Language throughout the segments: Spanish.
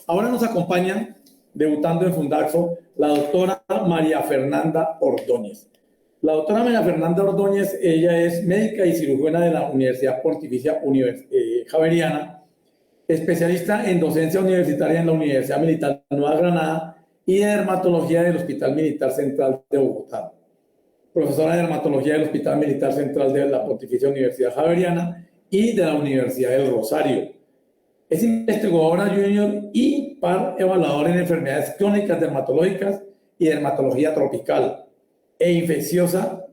Ahora nos acompaña, debutando en Fundaxo, la doctora María Fernanda Ordóñez. La doctora María Fernanda Ordóñez, ella es médica y cirujana de la Universidad Pontificia Javeriana, especialista en docencia universitaria en la Universidad Militar de Nueva Granada y de dermatología del Hospital Militar Central de Bogotá. Profesora de dermatología del Hospital Militar Central de la Pontificia Universidad Javeriana y de la Universidad del Rosario. Es investigadora junior y par evaluador en enfermedades crónicas dermatológicas y dermatología tropical e infecciosa,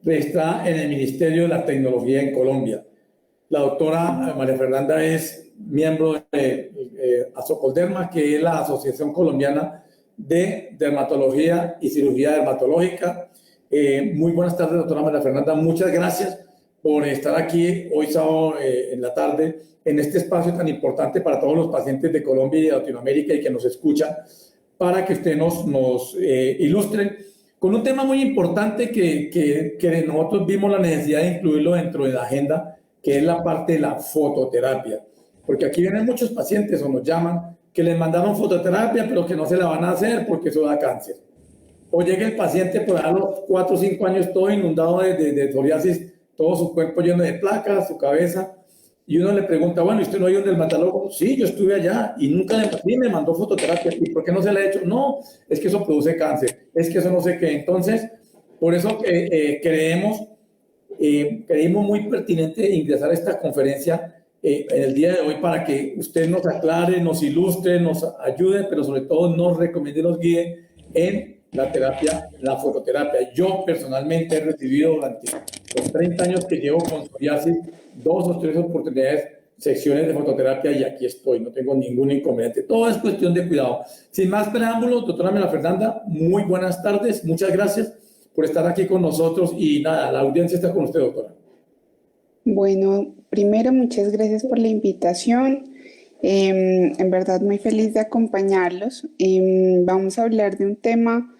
registrada en el Ministerio de la Tecnología en Colombia. La doctora María Fernanda es miembro de Asocolderma, que es la Asociación Colombiana de Dermatología y Cirugía Dermatológica. Muy buenas tardes, doctora María Fernanda. Muchas gracias por estar aquí hoy sábado en la tarde en este espacio tan importante para todos los pacientes de Colombia y de Latinoamérica y que nos escuchan, para que usted nos ilustre con un tema muy importante que nosotros vimos la necesidad de incluirlo dentro de la agenda, que es la parte de la fototerapia. Porque aquí vienen muchos pacientes o nos llaman que les mandaron fototerapia, pero que no se la van a hacer porque eso da cáncer. O llega el paciente por a los 4 o 5 años todo inundado de psoriasis, todo su cuerpo lleno de placas, su cabeza, y uno le pregunta, bueno, ¿y usted no ha ido al dermatólogo? Sí, yo estuve allá y nunca me mandó fototerapia. ¿Y por qué no se la ha hecho? No, es que eso produce cáncer, es que eso no sé qué. Entonces, por eso creemos muy pertinente ingresar a esta conferencia en el día de hoy para que usted nos aclare, nos ilustre, nos ayude, pero sobre todo nos recomiende y nos guíe en la terapia, la fototerapia. Yo personalmente he recibido durante los 30 años que llevo con psoriasis 2 o 3 oportunidades, secciones de fototerapia, y aquí estoy, no tengo ningún inconveniente. Todo es cuestión de cuidado. Sin más preámbulos, doctora María Fernanda, muy buenas tardes, muchas gracias por estar aquí con nosotros y nada, la audiencia está con usted, doctora. Bueno, primero muchas gracias por la invitación. En verdad muy feliz de acompañarlos. Vamos a hablar de un tema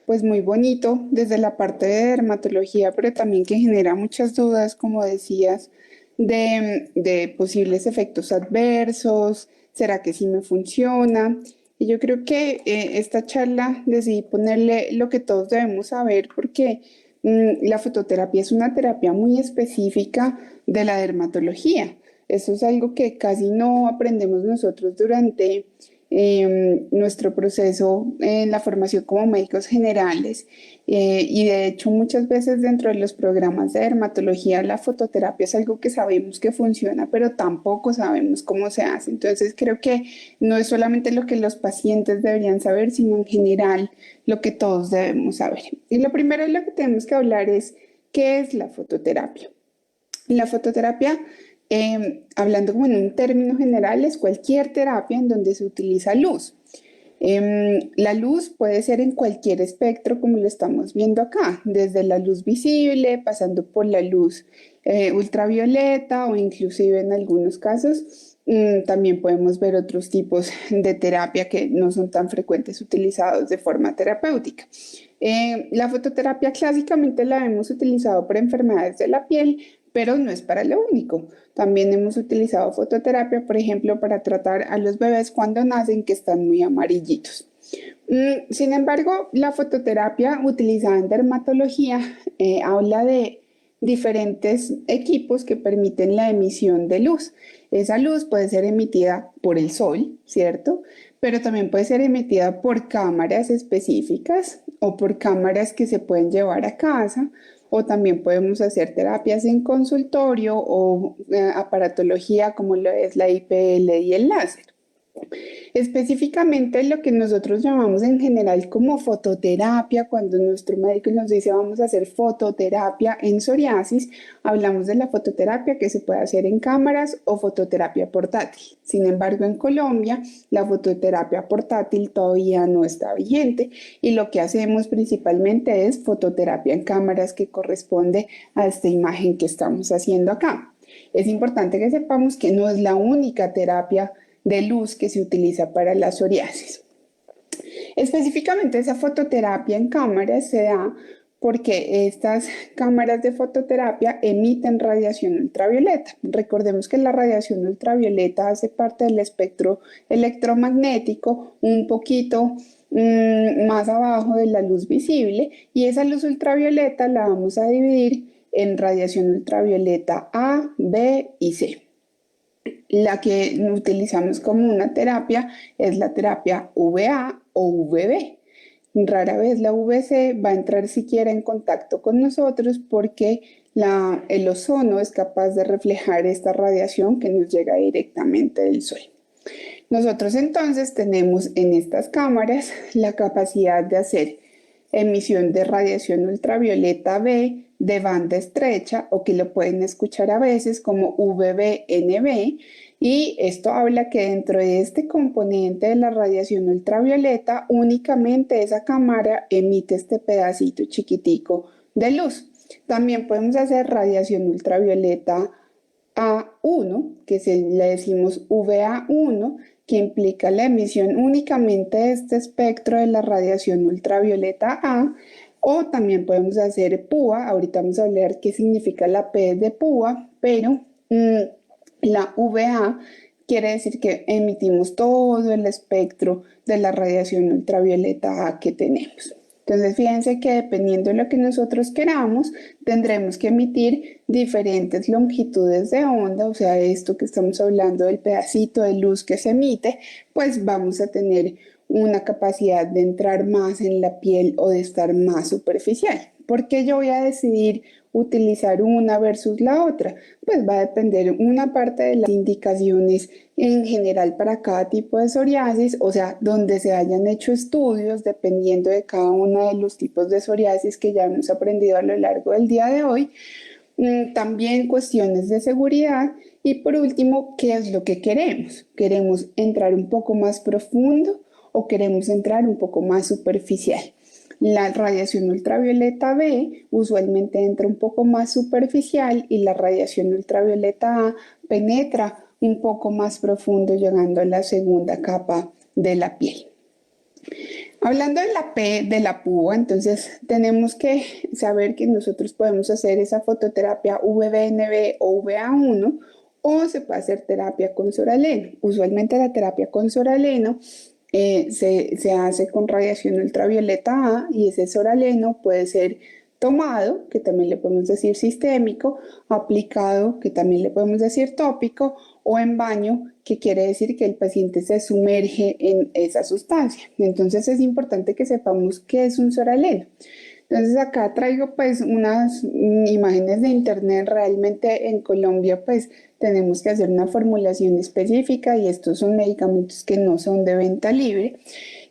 pues muy bonito desde la parte de dermatología, pero también que genera muchas dudas, como decías, de posibles efectos adversos. ¿Será que sí me funciona? Y yo creo que esta charla decidí ponerle lo que todos debemos saber porque la fototerapia es una terapia muy específica de la dermatología. Eso es algo que casi no aprendemos nosotros durante nuestro proceso en la formación como médicos generales. Y de hecho muchas veces dentro de los programas de dermatología la fototerapia es algo que sabemos que funciona, pero tampoco sabemos cómo se hace. Entonces creo que no es solamente lo que los pacientes deberían saber, sino en general lo que todos debemos saber. Y lo primero de lo que tenemos que hablar es qué es la fototerapia. La fototerapia, hablando como en un término general, es cualquier terapia en donde se utiliza luz. La luz puede ser en cualquier espectro, como lo estamos viendo acá, desde la luz visible, pasando por la luz ultravioleta o inclusive en algunos casos también podemos ver otros tipos de terapia que no son tan frecuentes utilizados de forma terapéutica. La fototerapia clásicamente la hemos utilizado para enfermedades de la piel, pero no es para lo único. También hemos utilizado fototerapia, por ejemplo, para tratar a los bebés cuando nacen que están muy amarillitos. Sin embargo, la fototerapia utilizada en dermatología habla de diferentes equipos que permiten la emisión de luz. Esa luz puede ser emitida por el sol, ¿cierto? Pero también puede ser emitida por cámaras específicas o por cámaras que se pueden llevar a casa, o también podemos hacer terapias en consultorio o aparatología como lo es la IPL y el láser. Específicamente lo que nosotros llamamos en general como fototerapia, cuando nuestro médico nos dice vamos a hacer fototerapia en psoriasis, hablamos de la fototerapia que se puede hacer en cámaras o fototerapia portátil. Sin embargo, en Colombia la fototerapia portátil todavía no está vigente y lo que hacemos principalmente es fototerapia en cámaras, que corresponde a esta imagen que estamos haciendo acá. Es importante que sepamos que no es la única terapia de luz que se utiliza para la psoriasis. Específicamente esa fototerapia en cámara se da porque estas cámaras de fototerapia emiten radiación ultravioleta. Recordemos que la radiación ultravioleta hace parte del espectro electromagnético, un poquito más abajo de la luz visible, y esa luz ultravioleta la vamos a dividir en radiación ultravioleta A, B y C. La que utilizamos como una terapia es la terapia VA o VB. Rara vez la VC va a entrar siquiera en contacto con nosotros porque el ozono es capaz de reflejar esta radiación que nos llega directamente del sol. Nosotros entonces tenemos en estas cámaras la capacidad de hacer emisión de radiación ultravioleta B de banda estrecha, o que lo pueden escuchar a veces como VB-NB, y esto habla que dentro de este componente de la radiación ultravioleta únicamente esa cámara emite este pedacito chiquitico de luz. También podemos hacer radiación ultravioleta A1, que le decimos VA1, que implica la emisión únicamente de este espectro de la radiación ultravioleta A, o también podemos hacer PUA. Ahorita vamos a hablar qué significa la P de PUA, pero la VA quiere decir que emitimos todo el espectro de la radiación ultravioleta A que tenemos. Entonces, fíjense que dependiendo de lo que nosotros queramos, tendremos que emitir diferentes longitudes de onda, o sea, esto que estamos hablando del pedacito de luz que se emite, pues vamos a tener una capacidad de entrar más en la piel o de estar más superficial. ¿Por qué yo voy a decidir utilizar una versus la otra? Pues va a depender una parte de las indicaciones en general para cada tipo de psoriasis, o sea, donde se hayan hecho estudios dependiendo de cada uno de los tipos de psoriasis que ya hemos aprendido a lo largo del día de hoy. También cuestiones de seguridad, y por último, ¿qué es lo que queremos? ¿Queremos entrar un poco más profundo o queremos entrar un poco más superficial? La radiación ultravioleta B usualmente entra un poco más superficial y la radiación ultravioleta A penetra un poco más profundo, llegando a la segunda capa de la piel. Hablando de la P de la púa, entonces tenemos que saber que nosotros podemos hacer esa fototerapia VBNB o VA1, o se puede hacer terapia con soraleno. Usualmente la terapia con soraleno se hace con radiación ultravioleta A, y ese soraleno puede ser tomado, que también le podemos decir sistémico, aplicado, que también le podemos decir tópico, o en baño, que quiere decir que el paciente se sumerge en esa sustancia. Entonces es importante que sepamos qué es un soraleno. Entonces acá traigo pues unas imágenes de internet. Realmente en Colombia pues tenemos que hacer una formulación específica, y estos son medicamentos que no son de venta libre.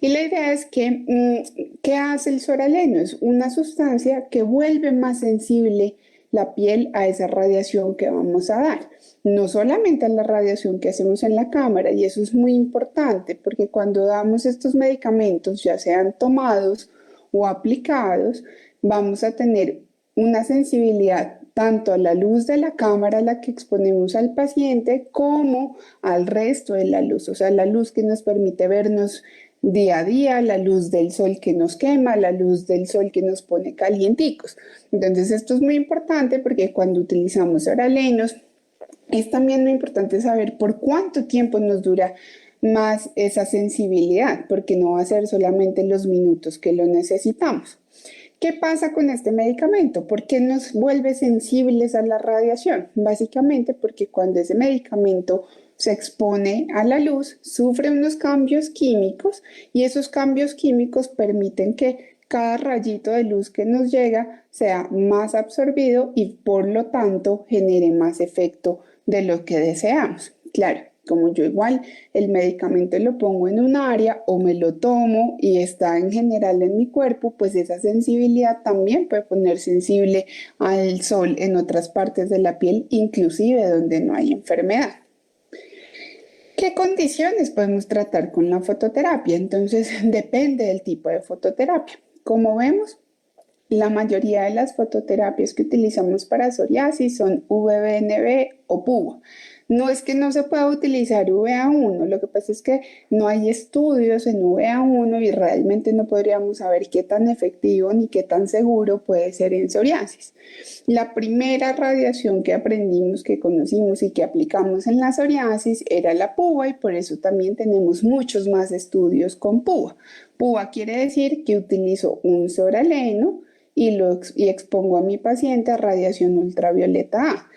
Y la idea es que, ¿qué hace el soraleno? Es una sustancia que vuelve más sensible la piel a esa radiación que vamos a dar. No solamente a la radiación que hacemos en la cámara, y eso es muy importante porque cuando damos estos medicamentos, ya sean tomados o aplicados, vamos a tener una sensibilidad tanto a la luz de la cámara a la que exponemos al paciente, como al resto de la luz, o sea, la luz que nos permite vernos día a día, la luz del sol que nos quema, la luz del sol que nos pone calienticos. Entonces esto es muy importante porque cuando utilizamos soralenos es también muy importante saber por cuánto tiempo nos dura más esa sensibilidad, porque no va a ser solamente los minutos que lo necesitamos. ¿Qué pasa con este medicamento? ¿Por qué nos vuelve sensibles a la radiación? Básicamente porque cuando ese medicamento se expone a la luz, sufre unos cambios químicos, y esos cambios químicos permiten que cada rayito de luz que nos llega sea más absorbido y por lo tanto genere más efecto de lo que deseamos. Claro, como yo igual el medicamento lo pongo en un área o me lo tomo y está en general en mi cuerpo, pues esa sensibilidad también puede poner sensible al sol en otras partes de la piel, inclusive donde no hay enfermedad. ¿Qué condiciones podemos tratar con la fototerapia? Entonces depende del tipo de fototerapia. Como vemos, la mayoría de las fototerapias que utilizamos para psoriasis son VBNB o PUA. No es que no se pueda utilizar UVA1, lo que pasa es que no hay estudios en UVA1 y realmente no podríamos saber qué tan efectivo ni qué tan seguro puede ser en psoriasis. La primera radiación que aprendimos, que conocimos y que aplicamos en la psoriasis era la PUA y por eso también tenemos muchos más estudios con PUA. PUA quiere decir que utilizo un soraleno y expongo a mi paciente a radiación ultravioleta A.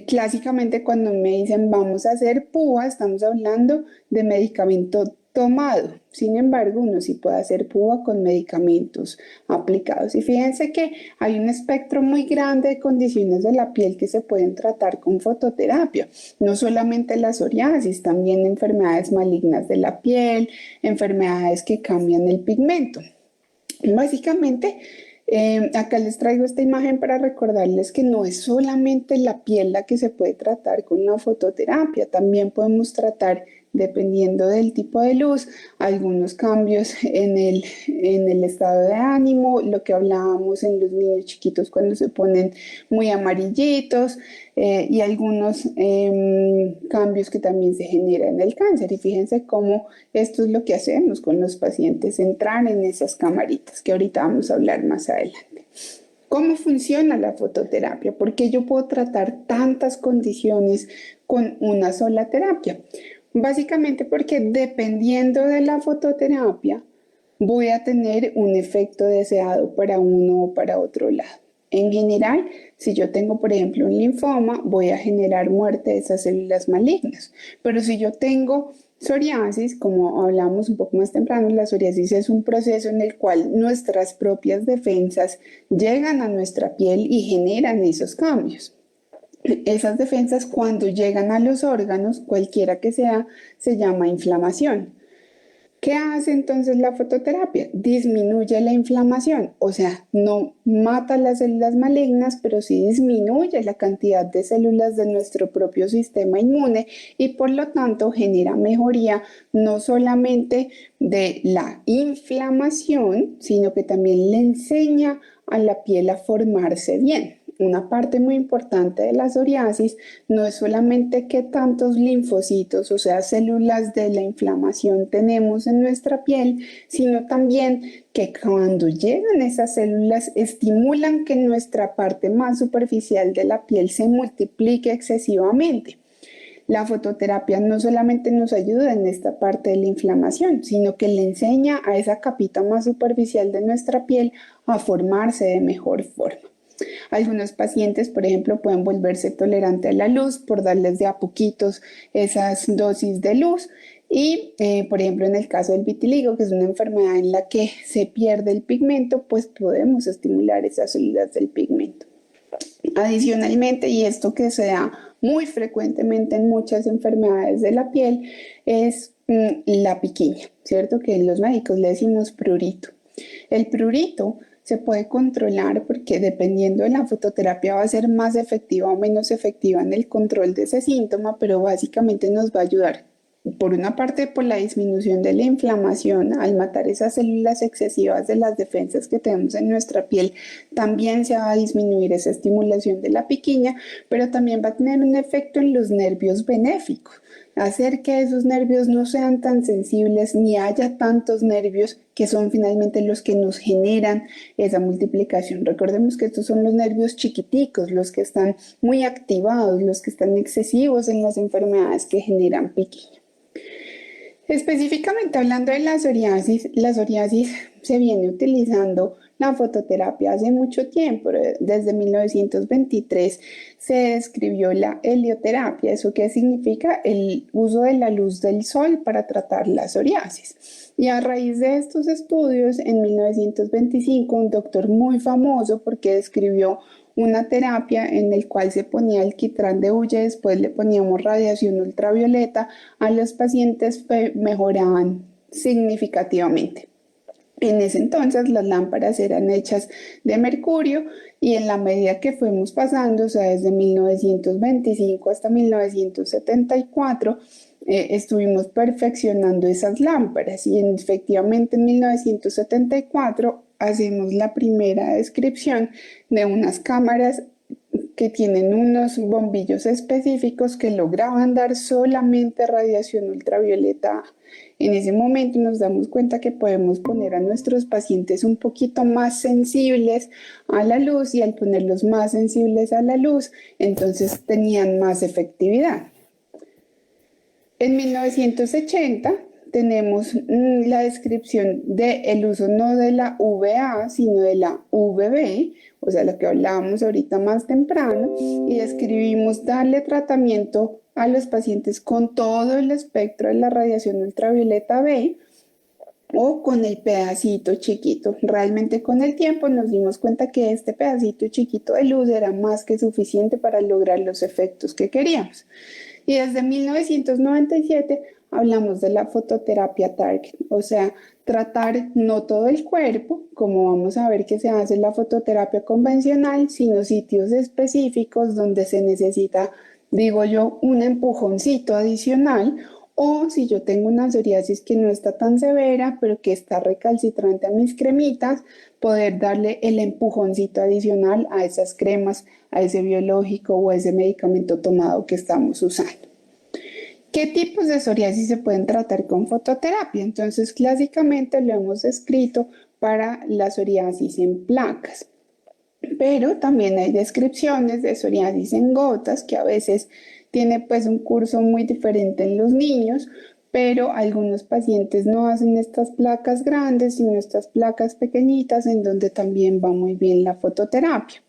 Clásicamente cuando me dicen vamos a hacer PUA, estamos hablando de medicamento tomado. Sin embargo, uno sí puede hacer PUA con medicamentos aplicados. Y fíjense que hay un espectro muy grande de condiciones de la piel que se pueden tratar con fototerapia. No solamente la psoriasis, también enfermedades malignas de la piel, enfermedades que cambian el pigmento. Básicamente, acá les traigo esta imagen para recordarles que no es solamente la piel la que se puede tratar con la fototerapia, también podemos tratar, dependiendo del tipo de luz, algunos cambios en el estado de ánimo, lo que hablábamos en los niños chiquitos cuando se ponen muy amarillitos, y algunos cambios que también se generan en el cáncer. Y fíjense cómo esto es lo que hacemos con los pacientes, entrar en esas camaritas, que ahorita vamos a hablar más adelante. ¿Cómo funciona la fototerapia? ¿Por qué yo puedo tratar tantas condiciones con una sola terapia? Básicamente porque dependiendo de la fototerapia, voy a tener un efecto deseado para uno o para otro lado. En general, si yo tengo, por ejemplo, un linfoma, voy a generar muerte de esas células malignas. Pero si yo tengo psoriasis, como hablamos un poco más temprano, la psoriasis es un proceso en el cual nuestras propias defensas llegan a nuestra piel y generan esos cambios. Esas defensas, cuando llegan a los órganos, cualquiera que sea, se llama inflamación. ¿Qué hace entonces la fototerapia? Disminuye la inflamación, o sea, no mata las células malignas, pero sí disminuye la cantidad de células de nuestro propio sistema inmune y por lo tanto genera mejoría no solamente de la inflamación, sino que también le enseña a la piel a formarse bien. Una parte muy importante de la psoriasis no es solamente qué tantos linfocitos, o sea, células de la inflamación tenemos en nuestra piel, sino también que cuando llegan esas células estimulan que nuestra parte más superficial de la piel se multiplique excesivamente. La fototerapia no solamente nos ayuda en esta parte de la inflamación, sino que le enseña a esa capita más superficial de nuestra piel a formarse de mejor forma. Algunos pacientes, por ejemplo, pueden volverse tolerantes a la luz por darles de a poquitos esas dosis de luz. Y, por ejemplo, en el caso del vitiligo, que es una enfermedad en la que se pierde el pigmento, pues podemos estimular esas células del pigmento. Adicionalmente, y esto que se da muy frecuentemente en muchas enfermedades de la piel, es la piquiña, ¿cierto? Que los médicos le decimos prurito. El prurito se puede controlar porque dependiendo de la fototerapia va a ser más efectiva o menos efectiva en el control de ese síntoma, pero básicamente nos va a ayudar por una parte por la disminución de la inflamación al matar esas células excesivas de las defensas que tenemos en nuestra piel, también se va a disminuir esa estimulación de la piquiña, pero también va a tener un efecto en los nervios benéficos, hacer que esos nervios no sean tan sensibles ni haya tantos nervios que son finalmente los que nos generan esa multiplicación. Recordemos que estos son los nervios chiquiticos, los que están muy activados, los que están excesivos en las enfermedades que generan piquiña. Específicamente hablando de la psoriasis se viene utilizando la fototerapia hace mucho tiempo. Desde 1923 se describió la helioterapia. ¿Eso qué significa? El uso de la luz del sol para tratar la psoriasis. Y a raíz de estos estudios, en 1925, un doctor muy famoso porque describió una terapia en el cual se ponía alquitrán de hulla, después le poníamos radiación ultravioleta, a los pacientes mejoraban significativamente. En ese entonces las lámparas eran hechas de mercurio y en la medida que fuimos pasando, o sea, desde 1925 hasta 1974, estuvimos perfeccionando esas lámparas y efectivamente en 1974 hacemos la primera descripción de unas cámaras que tienen unos bombillos específicos que lograban dar solamente radiación ultravioleta A. En ese momento nos damos cuenta que podemos poner a nuestros pacientes un poquito más sensibles a la luz y al ponerlos más sensibles a la luz, entonces tenían más efectividad. En 1980 tenemos la descripción del uso no de la VA, sino de la VB, o sea, lo que hablábamos ahorita más temprano, y describimos darle tratamiento a los pacientes con todo el espectro de la radiación ultravioleta B o con el pedacito chiquito. Realmente con el tiempo nos dimos cuenta que este pedacito chiquito de luz era más que suficiente para lograr los efectos que queríamos. Y desde 1997 hablamos de la fototerapia target, o sea, tratar no todo el cuerpo, como vamos a ver que se hace en la fototerapia convencional, sino sitios específicos donde se necesita, digo yo, un empujoncito adicional, o si yo tengo una psoriasis que no está tan severa, pero que está recalcitrante a mis cremitas, poder darle el empujoncito adicional a esas cremas, a ese biológico o a ese medicamento tomado que estamos usando. ¿Qué tipos de psoriasis se pueden tratar con fototerapia? Entonces, clásicamente lo hemos descrito para la psoriasis en placas, pero también hay descripciones de psoriasis en gotas que a veces tiene pues un curso muy diferente en los niños, pero algunos pacientes no hacen estas placas grandes, sino estas placas pequeñitas en donde también va muy bien la fototerapia.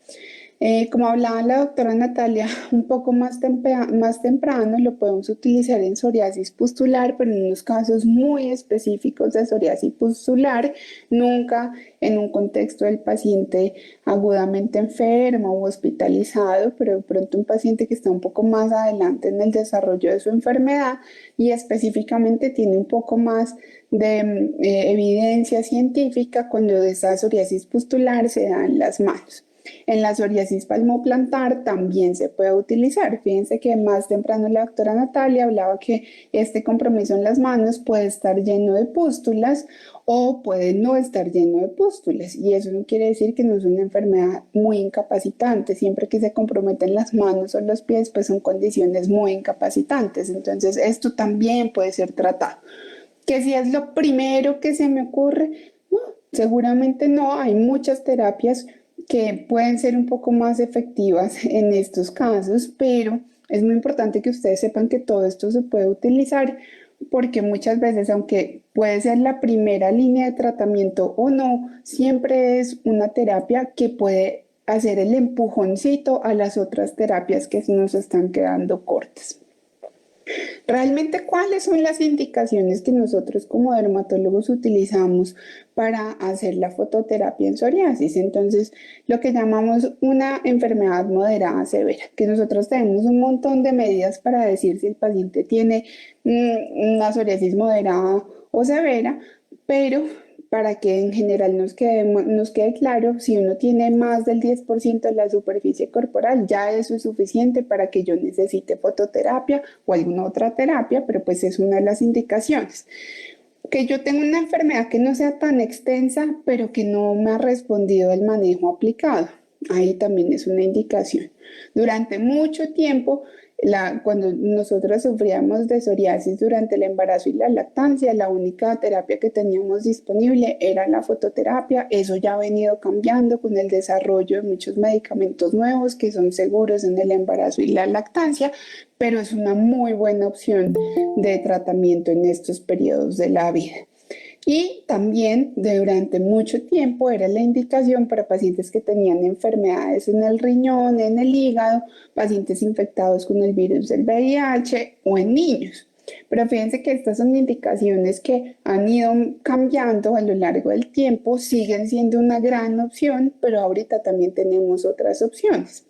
Como hablaba la doctora Natalia, un poco más temprano lo podemos utilizar en psoriasis pustular, pero en unos casos muy específicos de psoriasis pustular, nunca en un contexto del paciente agudamente enfermo o hospitalizado, pero de pronto un paciente que está un poco más adelante en el desarrollo de su enfermedad y específicamente tiene un poco más de evidencia científica cuando esa psoriasis pustular se da en las manos. En la psoriasis palmoplantar también se puede utilizar. Fíjense que más temprano la doctora Natalia hablaba que este compromiso en las manos puede estar lleno de pústulas o puede no estar lleno de pústulas. Y eso no quiere decir que no es una enfermedad muy incapacitante. Siempre que se comprometen las manos o los pies, pues son condiciones muy incapacitantes. Entonces, esto también puede ser tratado. Que si es lo primero que se me ocurre, no, seguramente no. Hay muchas terapias que pueden ser un poco más efectivas en estos casos, pero es muy importante que ustedes sepan que todo esto se puede utilizar porque muchas veces, aunque puede ser la primera línea de tratamiento o no, siempre es una terapia que puede hacer el empujoncito a las otras terapias que nos están quedando cortas. Realmente, ¿cuáles son las indicaciones que nosotros como dermatólogos utilizamos para hacer la fototerapia en psoriasis? Entonces, lo que llamamos una enfermedad moderada severa, que nosotros tenemos un montón de medidas para decir si el paciente tiene una psoriasis moderada o severa, pero para que en general nos quede claro, si uno tiene más del 10% de la superficie corporal, ya eso es suficiente para que yo necesite fototerapia o alguna otra terapia, pero pues es una de las indicaciones. Que yo tengo una enfermedad que no sea tan extensa, pero que no me ha respondido el manejo aplicado. Ahí también es una indicación. Durante mucho tiempo, cuando nosotros sufríamos de psoriasis durante el embarazo y la lactancia, la única terapia que teníamos disponible era la fototerapia. Eso ya ha venido cambiando con el desarrollo de muchos medicamentos nuevos que son seguros en el embarazo y la lactancia, pero es una muy buena opción de tratamiento en estos periodos de la vida. Y también durante mucho tiempo era la indicación para pacientes que tenían enfermedades en el riñón, en el hígado, pacientes infectados con el virus del VIH o en niños. Pero fíjense que estas son indicaciones que han ido cambiando a lo largo del tiempo, siguen siendo una gran opción, pero ahorita también tenemos otras opciones.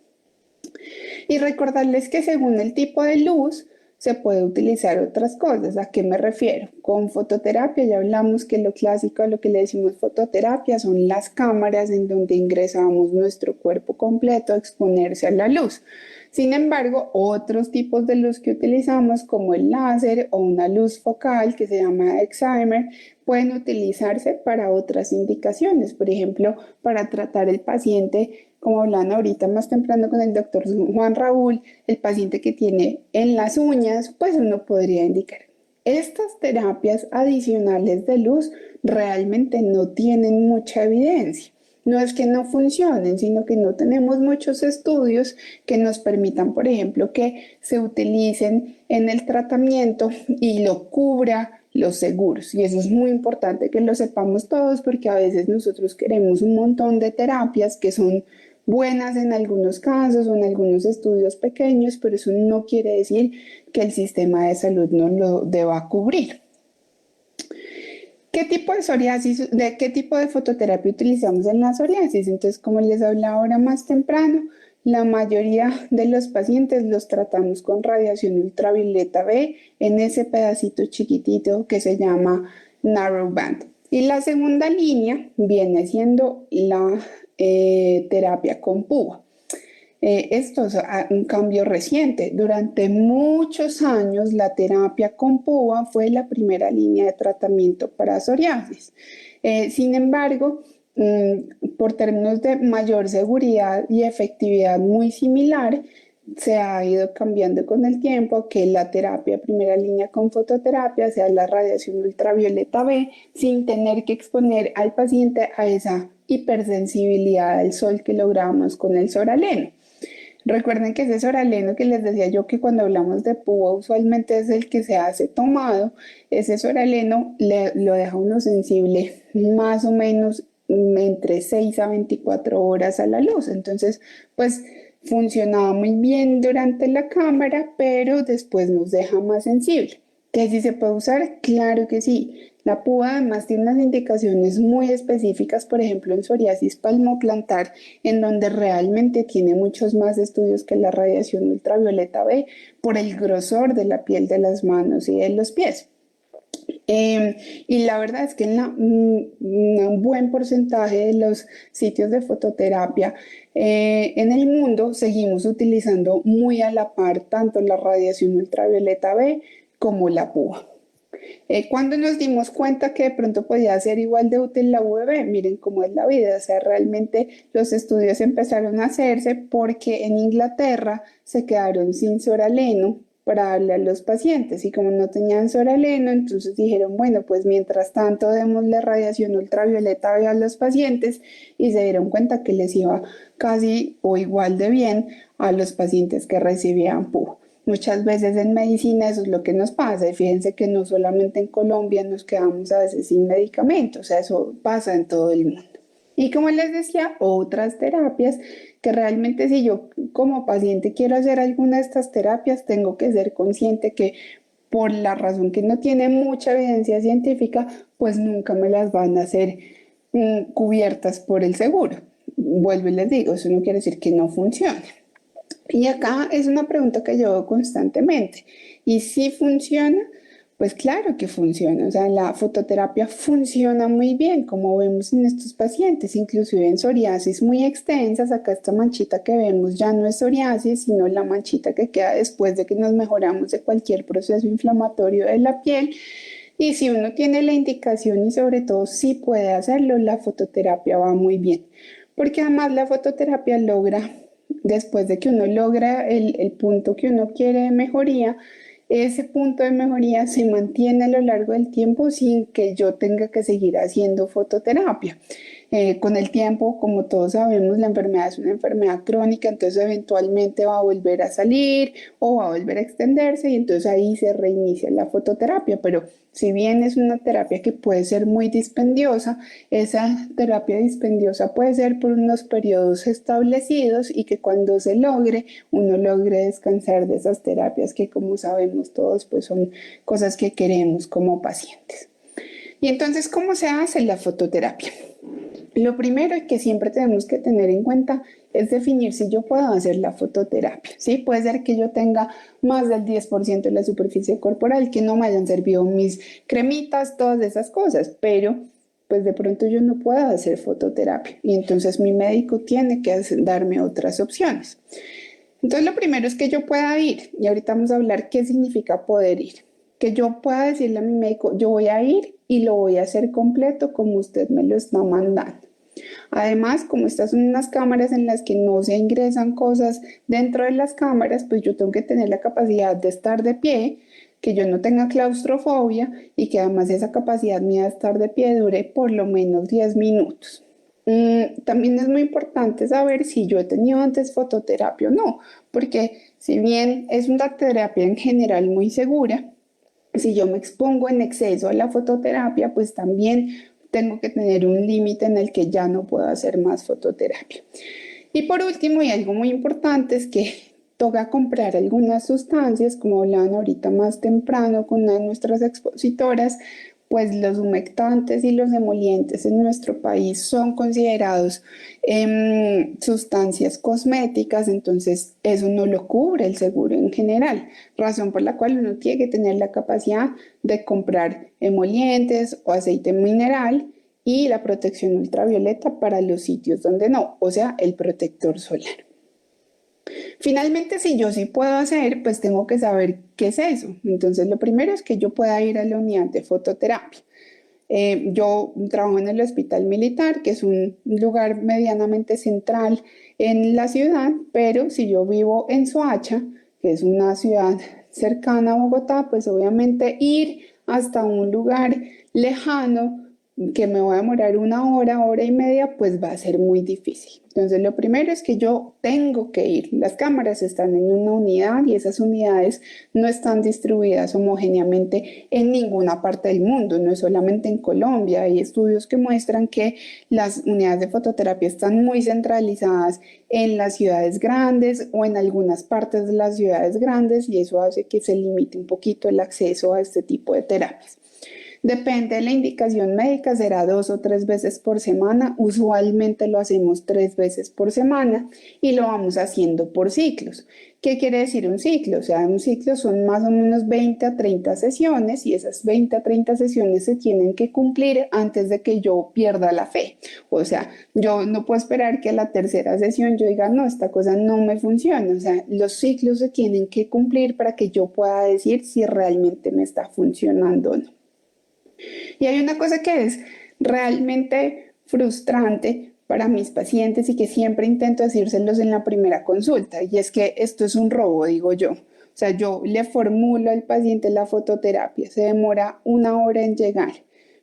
Y recordarles que según el tipo de luz, se puede utilizar otras cosas. ¿A qué me refiero? Con fototerapia ya hablamos que lo clásico, a lo que le decimos fototerapia, son las cámaras en donde ingresamos nuestro cuerpo completo a exponerse a la luz. Sin embargo, otros tipos de luz que utilizamos, como el láser o una luz focal que se llama excimer, pueden utilizarse para otras indicaciones. Por ejemplo, para tratar el paciente como hablaban ahorita más temprano con el doctor Juan Raúl, el paciente que tiene en las uñas, pues uno podría indicar. Estas terapias adicionales de luz realmente no tienen mucha evidencia. No es que no funcionen, sino que no tenemos muchos estudios que nos permitan, por ejemplo, que se utilicen en el tratamiento y lo cubra los seguros. Y eso es muy importante que lo sepamos todos porque a veces nosotros queremos un montón de terapias que son buenas en algunos casos o en algunos estudios pequeños, pero eso no quiere decir que el sistema de salud no lo deba cubrir. ¿Qué tipo de psoriasis, de qué tipo de fototerapia utilizamos en la psoriasis? Entonces, como les hablaba ahora más temprano, la mayoría de los pacientes los tratamos con radiación ultravioleta B en ese pedacito chiquitito que se llama narrow band. Y la segunda línea viene siendo la terapia con púa. Esto es un cambio reciente. Durante muchos años la terapia con púa fue la primera línea de tratamiento para psoriasis. Sin embargo, por términos de mayor seguridad y efectividad muy similar, se ha ido cambiando con el tiempo que la terapia primera línea con fototerapia sea la radiación ultravioleta B sin tener que exponer al paciente a esa hipersensibilidad al sol que logramos con el soraleno. Recuerden que ese soraleno que les decía yo que cuando hablamos de púa usualmente es el que se hace tomado, ese soraleno lo deja uno sensible más o menos entre 6 a 24 horas a la luz. Entonces, pues funcionaba muy bien durante la cámara, pero después nos deja más sensible. ¿Que si se puede usar? Claro que sí. La púa además tiene unas indicaciones muy específicas, por ejemplo en psoriasis palmoplantar, en donde realmente tiene muchos más estudios que la radiación ultravioleta B por el grosor de la piel de las manos y de los pies. Y la verdad es que un buen porcentaje de los sitios de fototerapia en el mundo seguimos utilizando muy a la par tanto la radiación ultravioleta B como la púa. Cuando nos dimos cuenta que de pronto podía ser igual de útil la UVB, miren cómo es la vida, o sea, realmente los estudios empezaron a hacerse porque en Inglaterra se quedaron sin soraleno para darle a los pacientes y como no tenían soraleno, entonces dijeron, bueno, pues mientras tanto démosle radiación ultravioleta B a los pacientes y se dieron cuenta que les iba casi o igual de bien a los pacientes que recibían PUA. Muchas veces en medicina eso es lo que nos pasa y fíjense que no solamente en Colombia nos quedamos a veces sin medicamentos, o sea, eso pasa en todo el mundo. Y como les decía, otras terapias que realmente si yo como paciente quiero hacer alguna de estas terapias, tengo que ser consciente que por la razón que no tiene mucha evidencia científica, pues nunca me las van a hacer cubiertas por el seguro. Vuelvo y les digo, eso no quiere decir que no funcione. Y acá es una pregunta que yo hago constantemente. ¿Y si funciona? Pues claro que funciona. O sea, la fototerapia funciona muy bien, como vemos en estos pacientes, inclusive en psoriasis muy extensas. Acá esta manchita que vemos ya no es psoriasis, sino la manchita que queda después de que nos mejoramos de cualquier proceso inflamatorio de la piel. Y si uno tiene la indicación y sobre todo si puede hacerlo, la fototerapia va muy bien. Porque además la fototerapia logra después de que uno logra el punto que uno quiere de mejoría, ese punto de mejoría se mantiene a lo largo del tiempo sin que yo tenga que seguir haciendo fototerapia. Con el tiempo, como todos sabemos, la enfermedad es una enfermedad crónica, entonces eventualmente va a volver a salir o va a volver a extenderse y entonces ahí se reinicia la fototerapia. Pero si bien es una terapia que puede ser muy dispendiosa, esa terapia dispendiosa puede ser por unos periodos establecidos y que cuando se logre, uno logre descansar de esas terapias que como sabemos todos, pues son cosas que queremos como pacientes. Y entonces, ¿cómo se hace la fototerapia? Lo primero que siempre tenemos que tener en cuenta es definir si yo puedo hacer la fototerapia. ¿Sí? Puede ser que yo tenga más del 10% de la superficie corporal, que no me hayan servido mis cremitas, todas esas cosas, pero pues de pronto yo no puedo hacer fototerapia y entonces mi médico tiene que darme otras opciones. Entonces lo primero es que yo pueda ir y ahorita vamos a hablar qué significa poder ir. Que yo pueda decirle a mi médico, yo voy a ir y lo voy a hacer completo como usted me lo está mandando. Además, como estas son unas cámaras en las que no se ingresan cosas dentro de las cámaras, pues yo tengo que tener la capacidad de estar de pie, que yo no tenga claustrofobia y que además esa capacidad mía de estar de pie dure por lo menos 10 minutos. También es muy importante saber si yo he tenido antes fototerapia o no, porque si bien es una terapia en general muy segura, si yo me expongo en exceso a la fototerapia, pues también tengo que tener un límite en el que ya no puedo hacer más fototerapia. Y por último, y algo muy importante, es que toca comprar algunas sustancias, como hablaban ahorita más temprano con una de nuestras expositoras, pues los humectantes y los emolientes en nuestro país son considerados sustancias cosméticas, entonces eso no lo cubre el seguro en general, razón por la cual uno tiene que tener la capacidad de comprar emolientes o aceite mineral y la protección ultravioleta para los sitios donde no, o sea, el protector solar. Finalmente, si yo sí puedo hacer, pues tengo que saber qué es eso. Entonces, lo primero es que yo pueda ir a la unidad de fototerapia. Yo trabajo en el Hospital Militar, que es un lugar medianamente central en la ciudad, pero si yo vivo en Soacha, que es una ciudad cercana a Bogotá, pues obviamente ir hasta un lugar lejano que me va a demorar una hora, hora y media, pues va a ser muy difícil. Entonces, lo primero es que yo tengo que ir. Las cámaras están en una unidad y esas unidades no están distribuidas homogéneamente en ninguna parte del mundo, no es solamente en Colombia. Hay estudios que muestran que las unidades de fototerapia están muy centralizadas en las ciudades grandes o en algunas partes de las ciudades grandes y eso hace que se limite un poquito el acceso a este tipo de terapias. Depende de la indicación médica, será 2 o 3 veces por semana. Usualmente lo hacemos 3 veces por semana y lo vamos haciendo por ciclos. ¿Qué quiere decir un ciclo? O sea, un ciclo son más o menos 20 a 30 sesiones y esas 20 a 30 sesiones se tienen que cumplir antes de que yo pierda la fe. O sea, yo no puedo esperar que a la tercera sesión yo diga, no, esta cosa no me funciona. O sea, los ciclos se tienen que cumplir para que yo pueda decir si realmente me está funcionando o no. Y hay una cosa que es realmente frustrante para mis pacientes y que siempre intento decírselos en la primera consulta, y es que esto es un robo, digo yo. O sea, yo le formulo al paciente la fototerapia, se demora una hora en llegar,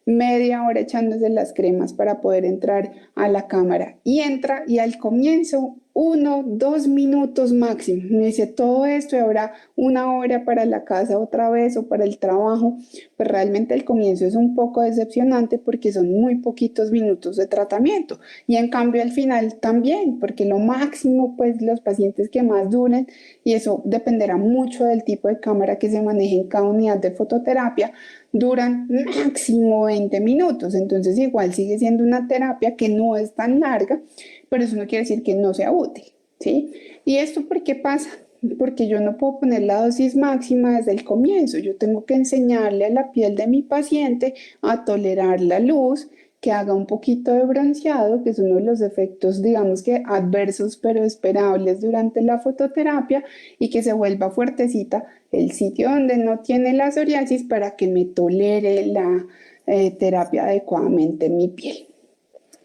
media hora echándose las cremas para poder entrar a la cámara y entra y al comienzo 1, 2 minutos máximo. Me dice todo esto y ahora una hora para la casa otra vez o para el trabajo. Pues realmente el comienzo es un poco decepcionante porque son muy poquitos minutos de tratamiento y en cambio al final también, porque lo máximo pues los pacientes que más duren, y eso dependerá mucho del tipo de cámara que se maneje en cada unidad de fototerapia, duran máximo 20 minutos, entonces igual sigue siendo una terapia que no es tan larga, pero eso no quiere decir que no sea útil, ¿sí? ¿Y esto por qué pasa? Porque yo no puedo poner la dosis máxima desde el comienzo, yo tengo que enseñarle a la piel de mi paciente a tolerar la luz, que haga un poquito de bronceado, que es uno de los efectos, digamos que adversos pero esperables durante la fototerapia, y que se vuelva fuertecita el sitio donde no tiene la psoriasis para que me tolere la terapia adecuadamente en mi piel.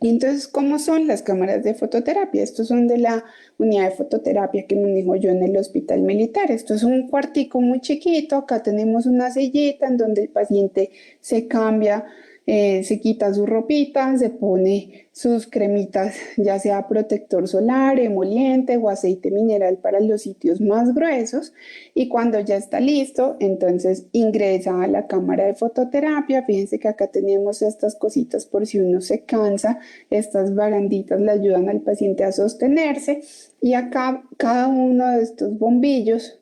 Y entonces, ¿cómo son las cámaras de fototerapia? Estos son de la unidad de fototerapia que manejo yo en el Hospital Militar. Esto es un cuartico muy chiquito. Acá tenemos una sillita en donde el paciente se cambia, se quita su ropita, se pone sus cremitas, ya sea protector solar, emoliente o aceite mineral para los sitios más gruesos. Y cuando ya está listo, entonces ingresa a la cámara de fototerapia. Fíjense que acá tenemos estas cositas por si uno se cansa. Estas baranditas le ayudan al paciente a sostenerse. Y acá cada uno de estos bombillos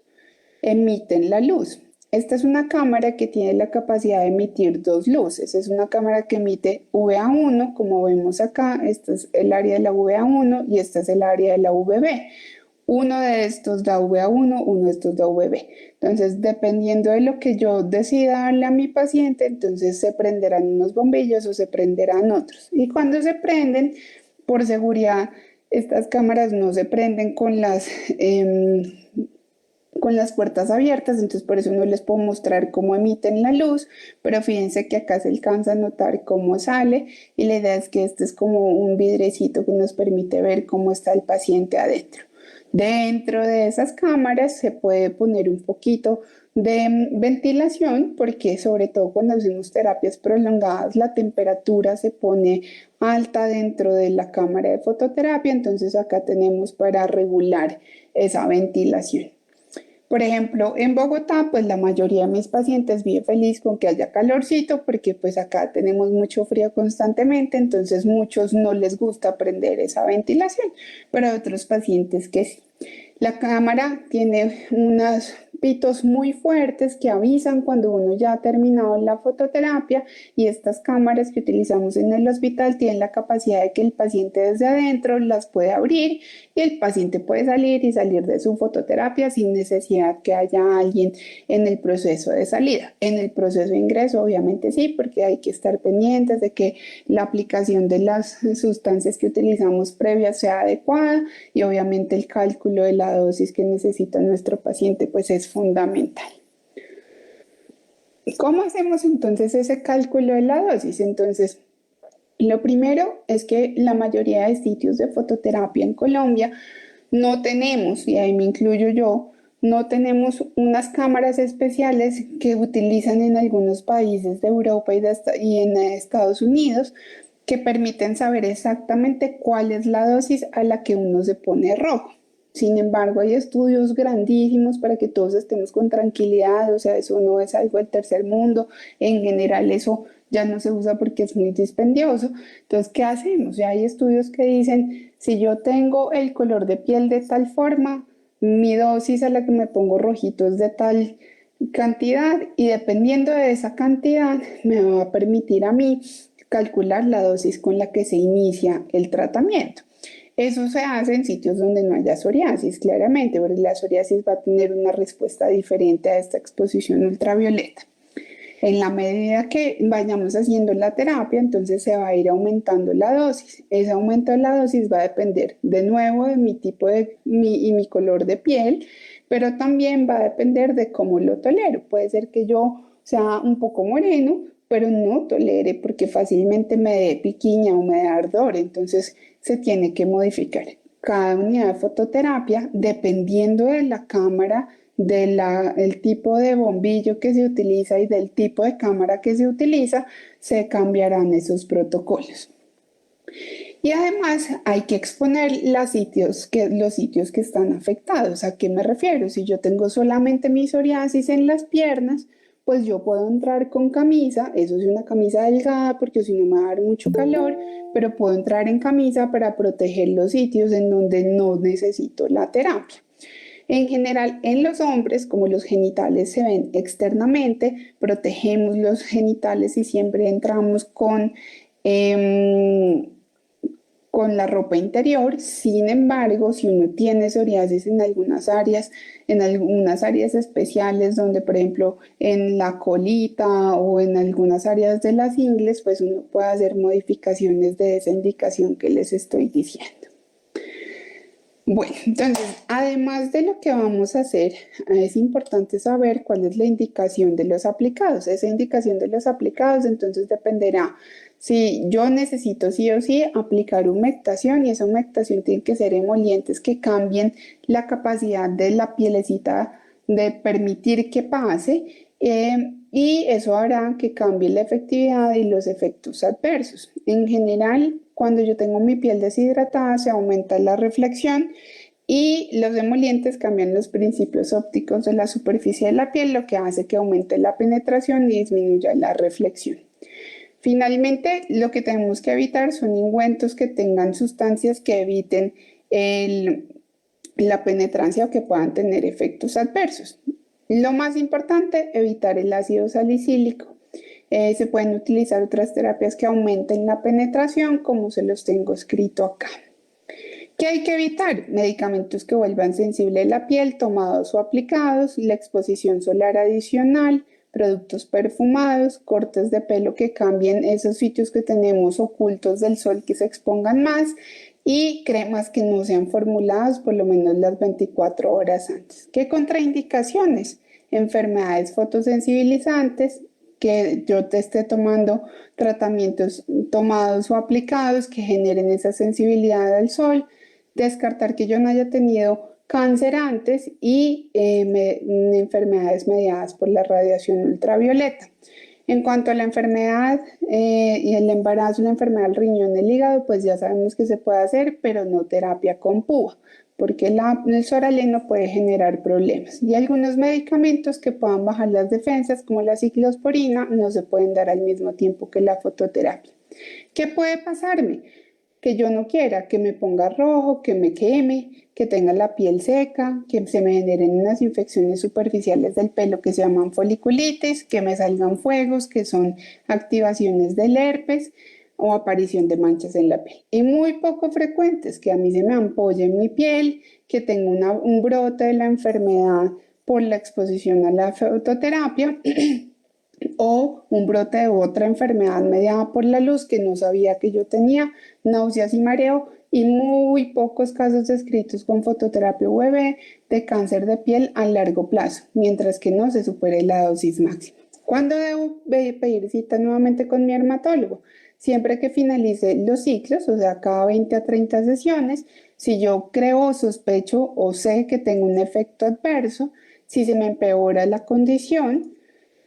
emiten la luz. Esta es una cámara que tiene la capacidad de emitir dos luces. Es una cámara que emite VA1, como vemos acá. Este es el área de la VA1 y este es el área de la VB. Uno de estos da VA1, uno de estos da VB. Entonces, dependiendo de lo que yo decida darle a mi paciente, entonces se prenderán unos bombillos o se prenderán otros. Y cuando se prenden, por seguridad, estas cámaras no se prenden con las con las puertas abiertas, entonces por eso no les puedo mostrar cómo emiten la luz, pero fíjense que acá se alcanza a notar cómo sale y la idea es que este es como un vidrecito que nos permite ver cómo está el paciente adentro. Dentro de esas cámaras se puede poner un poquito de ventilación porque sobre todo cuando hacemos terapias prolongadas la temperatura se pone alta dentro de la cámara de fototerapia, entonces acá tenemos para regular esa ventilación. Por ejemplo, en Bogotá, pues la mayoría de mis pacientes vive feliz con que haya calorcito porque pues acá tenemos mucho frío constantemente, entonces muchos no les gusta prender esa ventilación, pero hay otros pacientes que sí. La cámara tiene unos pitos muy fuertes que avisan cuando uno ya ha terminado la fototerapia y estas cámaras que utilizamos en el hospital tienen la capacidad de que el paciente desde adentro las puede abrir y el paciente puede salir y salir de su fototerapia sin necesidad que haya alguien en el proceso de salida. En el proceso de ingreso obviamente sí, porque hay que estar pendientes de que la aplicación de las sustancias que utilizamos previas sea adecuada y obviamente el cálculo de la dosis que necesita nuestro paciente pues es fundamental. ¿Cómo hacemos entonces ese cálculo de la dosis? Entonces, lo primero es que la mayoría de sitios de fototerapia en Colombia no tenemos, y ahí me incluyo yo, no tenemos unas cámaras especiales que utilizan en algunos países de Europa y en Estados Unidos que permiten saber exactamente cuál es la dosis a la que uno se pone rojo. Sin embargo, hay estudios grandísimos para que todos estemos con tranquilidad, o sea, eso no es algo del tercer mundo, en general eso ya no se usa porque es muy dispendioso. Entonces, ¿qué hacemos? Ya hay estudios que dicen, si yo tengo el color de piel de tal forma, mi dosis a la que me pongo rojito es de tal cantidad y dependiendo de esa cantidad me va a permitir a mí calcular la dosis con la que se inicia el tratamiento. Eso se hace en sitios donde no haya psoriasis, claramente, porque la psoriasis va a tener una respuesta diferente a esta exposición ultravioleta. En la medida que vayamos haciendo la terapia, entonces se va a ir aumentando la dosis. Ese aumento de la dosis va a depender de nuevo de mi tipo y mi color de piel, pero también va a depender de cómo lo tolero. Puede ser que yo sea un poco moreno, pero no tolere porque fácilmente me dé piquiña o me dé ardor, entonces se tiene que modificar. Cada unidad de fototerapia, dependiendo de la cámara, del tipo de bombillo que se utiliza y del tipo de cámara que se utiliza, se cambiarán esos protocolos. Y además hay que exponer los sitios que están afectados. ¿A qué me refiero? Si yo tengo solamente mi psoriasis en las piernas, pues yo puedo entrar con camisa, eso es una camisa delgada porque si no me va a dar mucho calor, pero puedo entrar en camisa para proteger los sitios en donde no necesito la terapia. En general, en los hombres, como los genitales se ven externamente, protegemos los genitales y siempre entramos con la ropa interior. Sin embargo, si uno tiene psoriasis en algunas áreas especiales, donde por ejemplo en la colita o en algunas áreas de las ingles, pues uno puede hacer modificaciones de esa indicación que les estoy diciendo. Bueno, entonces, además de lo que vamos a hacer, es importante saber cuál es la indicación de los aplicados. Esa indicación de los aplicados, entonces, dependerá si yo necesito sí o sí aplicar humectación y esa humectación tiene que ser emolientes que cambien la capacidad de la pielecita de permitir que pase y eso hará que cambie la efectividad y los efectos adversos. En general, cuando yo tengo mi piel deshidratada, se aumenta la reflexión y los emolientes cambian los principios ópticos de la superficie de la piel, lo que hace que aumente la penetración y disminuya la reflexión. Finalmente, lo que tenemos que evitar son ungüentos que tengan sustancias que eviten la penetrancia o que puedan tener efectos adversos. Lo más importante, evitar el ácido salicílico. Se pueden utilizar otras terapias que aumenten la penetración, como se los tengo escrito acá. ¿Qué hay que evitar? Medicamentos que vuelvan sensible la piel, tomados o aplicados, la exposición solar adicional, productos perfumados, cortes de pelo que cambien esos sitios que tenemos ocultos del sol que se expongan más y cremas que no sean formuladas por lo menos las 24 horas antes. ¿Qué contraindicaciones? Enfermedades fotosensibilizantes, que yo te esté tomando tratamientos tomados o aplicados que generen esa sensibilidad al sol, descartar que yo no haya tenido cáncer antes y enfermedades mediadas por la radiación ultravioleta. En cuanto a la enfermedad y el embarazo, la enfermedad del riñón, el hígado, pues ya sabemos que se puede hacer, pero no terapia con púa, porque el soraleno puede generar problemas. Y algunos medicamentos que puedan bajar las defensas, como la ciclosporina, no se pueden dar al mismo tiempo que la fototerapia. ¿Qué puede pasarme? Que yo no quiera, que me ponga rojo, que me queme, que tenga la piel seca, que se me generen unas infecciones superficiales del pelo que se llaman foliculitis, que me salgan fuegos, que son activaciones del herpes o aparición de manchas en la piel. Y muy poco frecuentes, que a mí se me ampolle en mi piel, que tenga un brote de la enfermedad por la exposición a la fototerapia o un brote de otra enfermedad mediada por la luz que no sabía que yo tenía, náuseas y mareo, y muy pocos casos descritos con fototerapia UV de cáncer de piel a largo plazo, mientras que no se supere la dosis máxima. ¿Cuándo debo pedir cita nuevamente con mi dermatólogo? Siempre que finalice los ciclos, o sea, cada 20 a 30 sesiones, si yo creo o sospecho o sé que tengo un efecto adverso, si se me empeora la condición,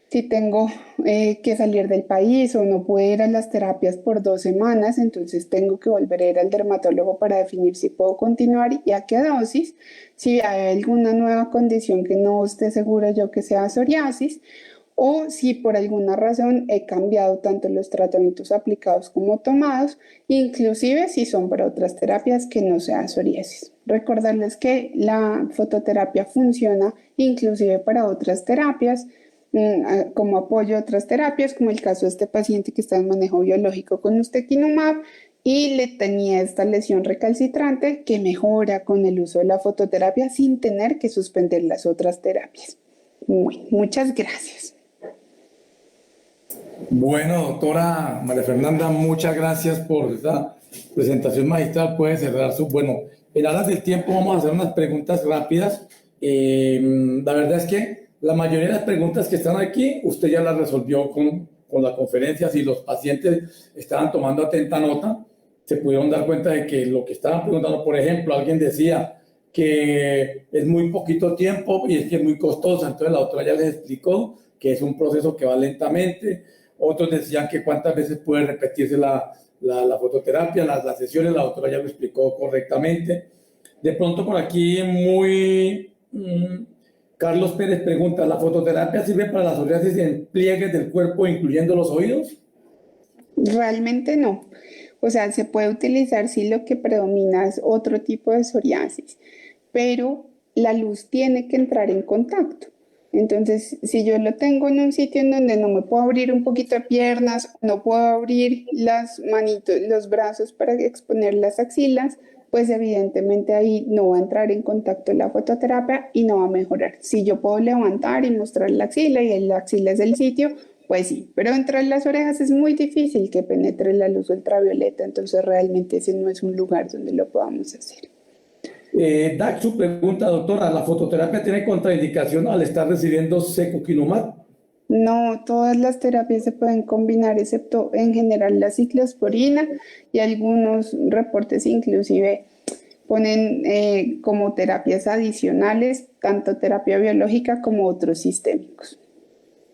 si tengo que salir del país o no puedo ir a las terapias por 2 semanas, entonces tengo que volver a ir al dermatólogo para definir si puedo continuar y a qué dosis, si hay alguna nueva condición que no esté segura yo que sea psoriasis, o si por alguna razón he cambiado tanto los tratamientos aplicados como tomados, inclusive si son para otras terapias que no sea psoriasis. Recordarles que la fototerapia funciona inclusive para otras terapias, como apoyo a otras terapias, como el caso de este paciente que está en manejo biológico con ustekinumab y le tenía esta lesión recalcitrante que mejora con el uso de la fototerapia sin tener que suspender las otras terapias. Bueno, muchas gracias. Bueno, doctora María Fernanda, muchas gracias por esta presentación magistral. Puede cerrar su... Bueno, en aras del tiempo vamos a hacer unas preguntas rápidas. La verdad es que la mayoría de las preguntas que están aquí, usted ya las resolvió con la conferencia. Si los pacientes estaban tomando atenta nota, se pudieron dar cuenta de que lo que estaban preguntando, por ejemplo, alguien decía que es muy poquito tiempo y es que es muy costosa. Entonces la doctora ya les explicó que es un proceso que va lentamente. Otros decían que cuántas veces puede repetirse la fototerapia, las sesiones, la doctora ya lo explicó correctamente. De pronto por aquí Carlos Pérez pregunta, ¿la fototerapia sirve para la psoriasis en pliegues del cuerpo, incluyendo los oídos? Realmente no. O sea, se puede utilizar si lo que predomina es otro tipo de psoriasis, pero la luz tiene que entrar en contacto. Entonces, si yo lo tengo en un sitio en donde no me puedo abrir un poquito de piernas, no puedo abrir las manitos, los brazos para exponer las axilas, pues evidentemente ahí no va a entrar en contacto la fototerapia y no va a mejorar. Si yo puedo levantar y mostrar la axila y la axila es el sitio, pues sí, pero entre las orejas es muy difícil que penetre la luz ultravioleta, entonces realmente ese no es un lugar donde lo podamos hacer. Daxu pregunta, doctora, ¿la fototerapia tiene contraindicación al estar recibiendo secukinumab? No, todas las terapias se pueden combinar, excepto en general la ciclosporina y algunos reportes inclusive ponen como terapias adicionales, tanto terapia biológica como otros sistémicos.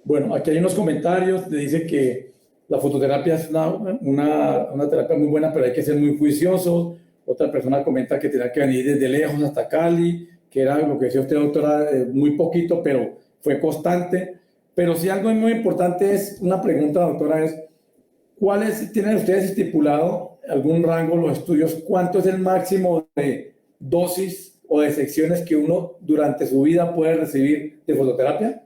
Bueno, aquí hay unos comentarios, le dice que la fototerapia es una terapia muy buena, pero hay que ser muy juicioso. Otra persona comenta que tenía que venir desde lejos hasta Cali, que era lo que decía usted, doctora, muy poquito, pero fue constante. Pero sí algo muy importante es, una pregunta, doctora, es, ¿cuáles tienen ustedes estipulado algún rango, los estudios, cuánto es el máximo de dosis o de secciones que uno durante su vida puede recibir de fototerapia?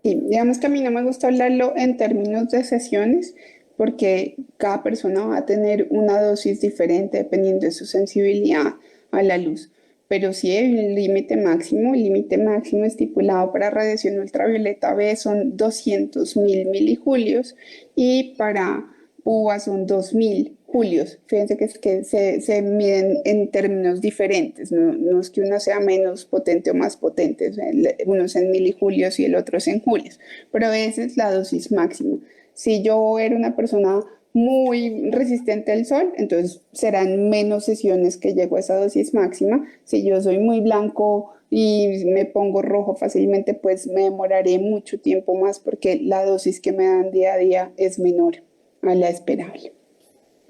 Sí, digamos que a mí no me gusta hablarlo en términos de sesiones porque cada persona va a tener una dosis diferente dependiendo de su sensibilidad a la luz. Pero sí hay un límite máximo. El límite máximo estipulado para radiación ultravioleta B son 200.000 milijulios y para UVA son 2.000. milijulios. Fíjense que, se miden en términos diferentes, no es que uno sea menos potente o más potente, o sea, uno es en milijulios y el otro es en julios, pero esa es la dosis máxima. Si yo era una persona muy resistente al sol, entonces serán menos sesiones que llego a esa dosis máxima. Si yo soy muy blanco y me pongo rojo fácilmente, pues me demoraré mucho tiempo más porque la dosis que me dan día a día es menor a la esperable.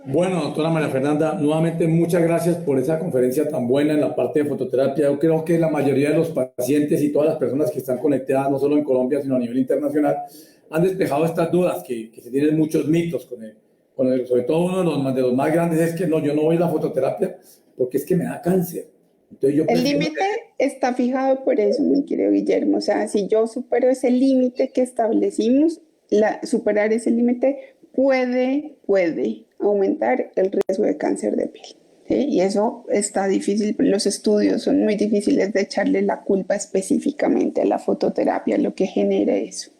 Bueno, doctora María Fernanda, nuevamente muchas gracias por esa conferencia tan buena en la parte de fototerapia. Yo creo que la mayoría de los pacientes y todas las personas que están conectadas, no solo en Colombia, sino a nivel internacional, han despejado estas dudas, que se tienen muchos mitos sobre todo uno de los más grandes es que no, yo no voy a la fototerapia porque es que me da cáncer. Entonces yo El prefiero... límite está fijado por eso, mi querido Guillermo. O sea, si yo supero ese límite que establecimos, superar ese límite puede aumentar el riesgo de cáncer de piel. ¿Sí? Y eso está difícil, los estudios son muy difíciles de echarle la culpa específicamente a la fototerapia, lo que genera eso.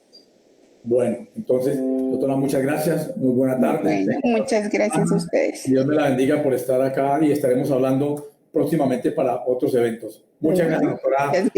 Bueno, entonces, doctora, muchas gracias, muy buena tarde. Bueno, muchas gracias a ustedes. Dios me la bendiga por estar acá y estaremos hablando próximamente para otros eventos. Muchas gracias, doctora. Muchas